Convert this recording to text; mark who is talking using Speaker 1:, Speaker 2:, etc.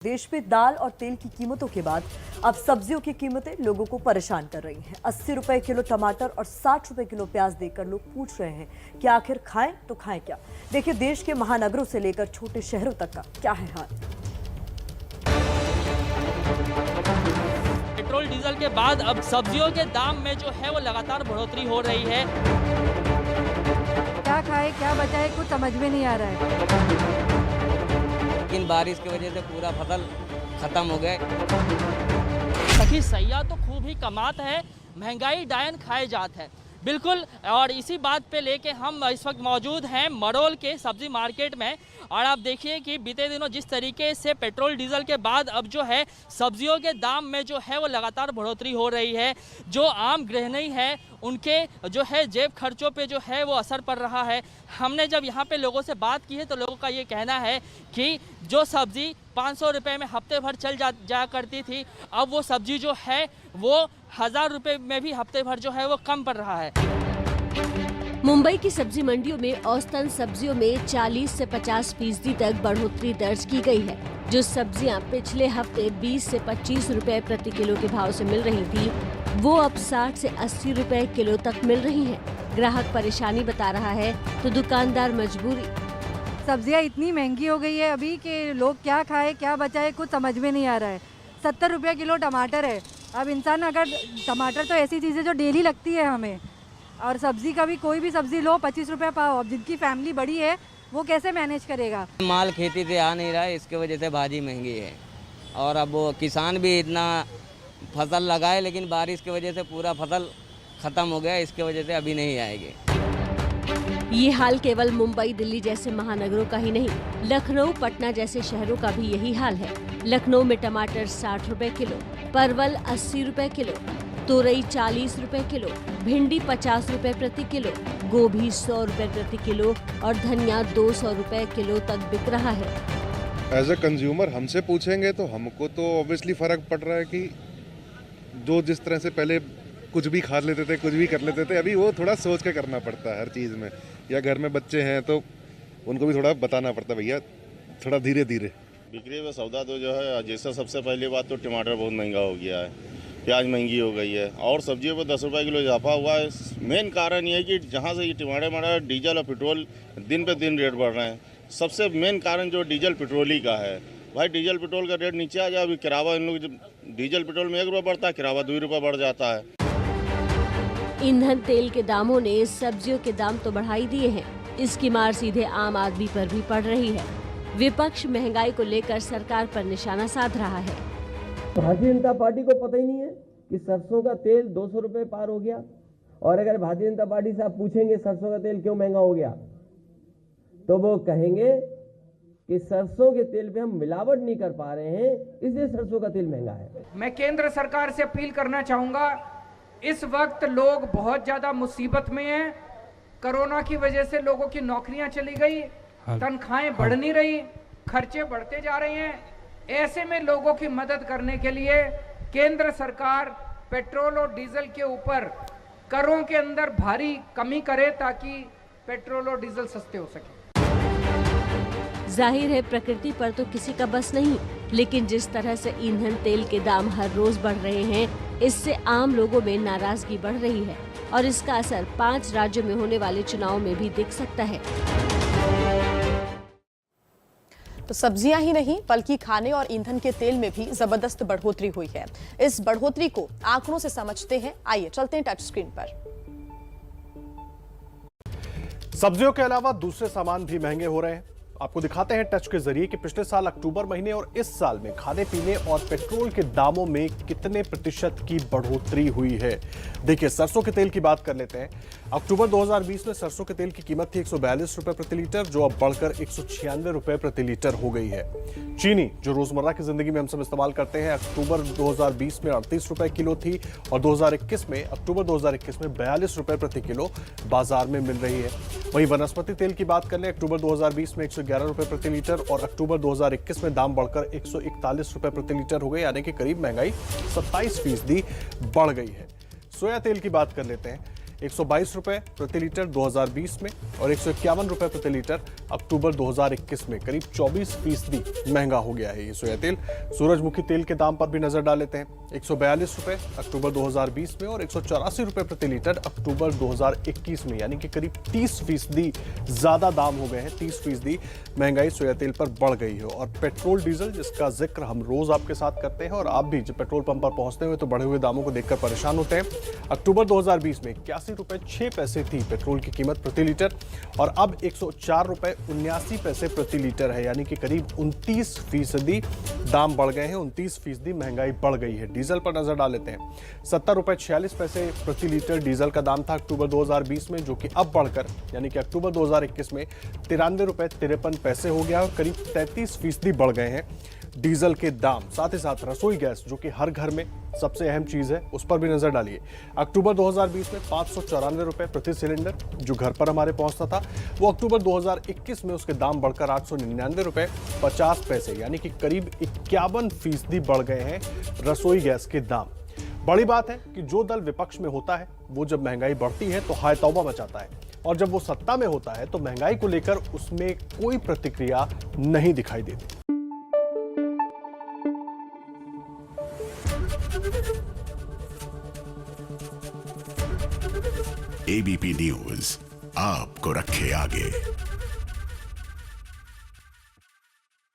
Speaker 1: देश में दाल और तेल की कीमतों के बाद अब सब्जियों की कीमतें लोगों को परेशान कर रही हैं। 80 रुपए किलो टमाटर और 60 रुपए किलो प्याज देकर लोग पूछ रहे हैं कि आखिर खाएं तो खाएं क्या। देखिए देश के महानगरों से लेकर छोटे शहरों तक का क्या है हाल।
Speaker 2: पेट्रोल डीजल के बाद अब सब्जियों के दाम में जो है वो लगातार बढ़ोतरी हो रही है।
Speaker 3: क्या खाए क्या बचाए कुछ समझ में नहीं आ रहा है।
Speaker 4: लेकिन बारिश की वजह से पूरा फसल खत्म हो गए।
Speaker 2: सखी सैया तो खूब ही कमात है, महंगाई डायन खाए जात है। बिल्कुल, और इसी बात पे लेके हम इस वक्त मौजूद हैं मरोल के सब्जी मार्केट में। और आप देखिए कि बीते दिनों जिस तरीके से पेट्रोल डीजल के बाद अब जो है सब्जियों के दाम में जो है वो लगातार बढ़ोतरी हो रही है। जो आम गृहिणी है उनके जो है जेब खर्चों पे जो है वो असर पड़ रहा है। हमने जब यहाँ पे लोगों से बात की है तो लोगों का ये कहना है कि जो सब्जी 500 रुपये में हफ्ते भर चल जाया करती थी, अब वो सब्जी जो है वो 1000 रुपये में भी हफ्ते भर जो है वो कम पड़ रहा है।
Speaker 5: मुंबई की सब्जी मंडियों में औसतन सब्जियों में 40 से 50% तक बढ़ोतरी दर्ज की गई है। जो सब्जियां पिछले हफ्ते 20 से 25 रुपए प्रति किलो के भाव से मिल रही थी, वो अब 60 से 80 रुपए किलो तक मिल रही हैं। ग्राहक परेशानी बता रहा है तो दुकानदार मजबूरी।
Speaker 3: सब्जियां इतनी महंगी हो गई है अभी कि लोग क्या खाए क्या बचाए कुछ समझ में नहीं आ रहा है। 70 रुपये किलो टमाटर है। अब इंसान अगर टमाटर तो ऐसी चीज़ है जो डेली लगती है हमें, और सब्जी का भी कोई भी सब्जी लो 25 रुपये पाव। अब जिनकी फैमिली बड़ी है वो कैसे मैनेज करेगा।
Speaker 4: माल खेती से आ नहीं रहा है, इसके वजह से भाजी महंगी है। और अब वो किसान भी इतना फसल लगाए लेकिन बारिश की वजह से पूरा फसल खत्म हो गया, इसके वजह से अभी नहीं आएगी।
Speaker 5: ये हाल केवल मुंबई दिल्ली जैसे महानगरों का ही नहीं, लखनऊ पटना जैसे शहरों का भी यही हाल है। लखनऊ में टमाटर 60 रुपए किलो, परवल 80 रुपए किलो, तोरई 40 रुपए किलो, भिंडी 50 रुपए प्रति किलो, गोभी 100 रुपए प्रति किलो और धनिया 200 रुपए किलो तक बिक रहा है।
Speaker 6: एज ए कंज्यूमर हमसे पूछेंगे तो हमको तो ऑब्वियसली फ़र्क पड़ रहा है कि जो जिस तरह से पहले कुछ भी खा लेते थे, कुछ भी कर लेते थे, अभी वो थोड़ा सोच के करना पड़ता है हर चीज़ में। या घर में बच्चे हैं तो उनको भी थोड़ा बताना पड़ता है, भैया थोड़ा धीरे धीरे।
Speaker 7: बिक्री में सौदा तो जो है जैसा सबसे पहली बात तो टमाटर बहुत महंगा हो गया है, प्याज महंगी हो गई है और सब्जियों पर 10 रुपये किलो इजाफा हुआ है। मेन कारण ये है कि जहाँ से ये टमाटर डीजल और पेट्रोल दिन पे दिन रेट बढ़ रहे हैं। सबसे मेन कारण जो डीजल पेट्रोल ही का है। भाई डीजल पेट्रोल का रेट नीचे आ जाए, अभी किराया इन लोग डीजल पेट्रोल में 1 रुपये बढ़ता है, किराया 2 रुपये बढ़ जाता है।
Speaker 5: ईंधन तेल के दामों ने सब्जियों के दाम तो बढ़ा ही दिए हैं, इसकी मार सीधे आम आदमी पर भी पड़ रही है। विपक्ष महंगाई को लेकर सरकार पर निशाना साध रहा है।
Speaker 8: भारतीय जनता पार्टी को पता ही नहीं है कि सरसों का तेल 200 रुपये पार हो गया। और अगर भारतीय जनता पार्टी से आप पूछेंगे सरसों का तेल क्यों महंगा हो गया, तो वो कहेंगे कि सरसों के तेल पे हम मिलावट नहीं कर पा रहे हैं, इसलिए सरसों का तेल महंगा है।
Speaker 9: मैं केंद्र सरकार से अपील करना चाहूंगा, इस वक्त लोग बहुत ज्यादा मुसीबत में हैं। कोरोना की वजह से लोगों की नौकरियां चली गई, तनख्वाहें बढ़ नहीं रही, खर्चे बढ़ते जा रहे हैं। ऐसे में लोगों की मदद करने के लिए केंद्र सरकार पेट्रोल और डीजल के ऊपर करों के अंदर भारी कमी करे ताकि पेट्रोल और डीजल सस्ते हो सके।
Speaker 5: जाहिर है प्रकृति पर तो किसी का बस नहीं, लेकिन जिस तरह से ईंधन तेल के दाम हर रोज बढ़ रहे हैं, इससे आम लोगों में नाराजगी बढ़ रही है और इसका असर 5 राज्यों में होने वाले चुनाव में भी दिख सकता है।
Speaker 10: तो सब्जियां ही नहीं बल्कि खाने और ईंधन के तेल में भी जबरदस्त बढ़ोतरी हुई है। इस बढ़ोतरी को आंकड़ों से समझते हैं। आइए चलते हैं टच स्क्रीन पर।
Speaker 11: सब्जियों के अलावा दूसरे सामान भी महंगे हो रहे हैं। आपको दिखाते हैं टच के जरिए कि पिछले साल अक्टूबर महीने और इस साल में खाने पीने और पेट्रोल के दामों में कितने प्रतिशत की बढ़ोतरी हुई है। देखिए सरसों के तेल की बात कर लेते हैं। अक्टूबर 2020 में सरसों के तेल की कीमत थी 142 रुपए प्रति लीटर, जो अब बढ़कर 196 रुपए प्रति लीटर हो गई है। चीनी जो रोजमर्रा की जिंदगी में हम सब इस्तेमाल करते हैं, अक्टूबर 2020 में 38 रुपए किलो थी और 2021 में अक्टूबर 2021 में 42 रुपए प्रति किलो बाजार में मिल रही है। वहीं वनस्पति तेल की बात कर लें, अक्टूबर 2020 में 111 रुपए प्रति लीटर और अक्टूबर 2021 में दाम बढ़कर 141 रुपए प्रति लीटर हो गई, यानी कि करीब महंगाई 27% बढ़ गई है। सोया तेल की बात कर लेते हैं। 122 रुपए प्रति लीटर 2020 में और 151 रुपए प्रति लीटर अक्टूबर 2021 में करीब 24% महंगा हो गया है ये सोया तेल। सूरजमुखी तेल के दाम पर भी नजर डाल लेते हैं। 142 रुपए अक्टूबर 2020 में और 184 रुपए प्रति लीटर अक्टूबर 2021 में, यानी कि करीब 30% ज्यादा दाम हो गए हैं। 30% महंगाई सोया तेल पर बढ़ गई है। और पेट्रोल डीजल, जिसका जिक्र हम रोज आपके साथ करते हैं और आप भी जब पेट्रोल पंप पर पहुंचते हुए तो बढ़े हुए दामों को देखकर परेशान होते हैं। अक्टूबर 2020 में 81 रुपए 6 पैसे थी पेट्रोल की कीमत प्रति लीटर और अब 104 रुपए 79 पैसे प्रति लीटर है, यानी कि करीब 29% दाम बढ़ गए हैं। 29% महंगाई बढ़ गई है। डीजल पर नजर डाल लेते हैं। 70 रुपए 46 पैसे प्रति लीटर डीजल का दाम था अक्टूबर 2020 में, जो कि अब बढ़कर यानी कि अक्टूबर 2021 में 93 रुपए 53 पैसे हो गया और करीब 33% बढ़ गए हैं डीजल के दाम। साथ ही साथ रसोई गैस, जो कि हर घर में सबसे अहम चीज है, उस पर भी नजर डालिए। अक्टूबर 2020 में 594 रुपए प्रति सिलेंडर जो घर पर हमारे पहुंचता था, वो अक्टूबर 2021 में उसके दाम बढ़कर 899 रुपए 50 पैसे, यानी कि करीब 51% बढ़ गए हैं रसोई गैस के दाम। बड़ी बात है कि जो दल विपक्ष में होता है वो जब महंगाई बढ़ती है तो हाय तौबा मचाता है, और जब वो सत्ता में होता है तो महंगाई को लेकर उसमें कोई प्रतिक्रिया नहीं दिखाई देती।
Speaker 12: एबीपी न्यूज आपको रखे आगे।